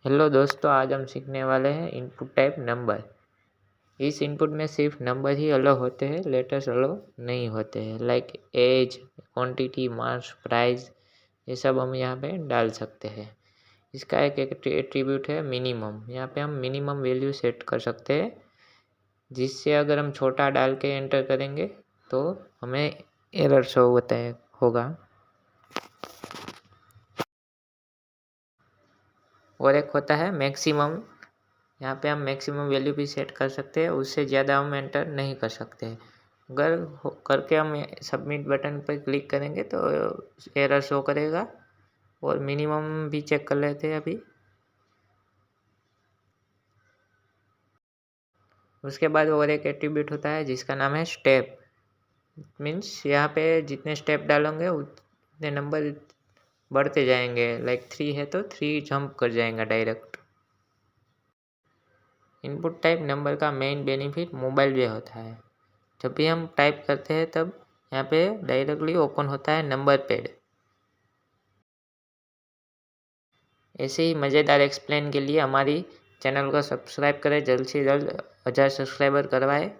Hello दोस्तों, आज हम सीखने वाले हैं इनपुट टाइप नंबर। इस इनपुट में सिर्फ नंबर ही अलाउ होते हैं, लेटर्स अलाउ नहीं होते हैं। Like age, quantity, marks, price, ये सब हम यहाँ पे डाल सकते हैं। इसका एक एट्रीब्यूट है मिनिमम। यहाँ पे हम मिनिमम वैल्यू सेट कर सकते हैं, जिससे अगर हम छोटा डाल के एंटर करेंगे तो हमें एरर शो होगा। और एक होता है मैक्सिमम। यहाँ पे हम मैक्सिमम वैल्यू भी सेट कर सकते हैं, उससे ज़्यादा हम एंटर नहीं कर सकते। अगर करके हम सबमिट बटन पर क्लिक करेंगे तो एरर शो करेगा। और मिनिमम भी चेक कर लेते हैं अभी। उसके बाद और एक एट्रीब्यूट होता है जिसका नाम है स्टेप। मीन्स यहाँ पे जितने स्टेप डालोगे उतने नंबर बढ़ते जाएंगे। लाइक 3 है तो 3 जंप कर जाएगा डायरेक्ट। इनपुट टाइप नंबर का मेन बेनिफिट मोबाइल पे होता है। जब भी हम टाइप करते हैं तब यहाँ पे डायरेक्टली ओपन होता है नंबर पैड। ऐसे ही मज़ेदार एक्सप्लेन के लिए हमारी चैनल को सब्सक्राइब करें, जल्द से जल्द 1000 सब्सक्राइबर करवाएं।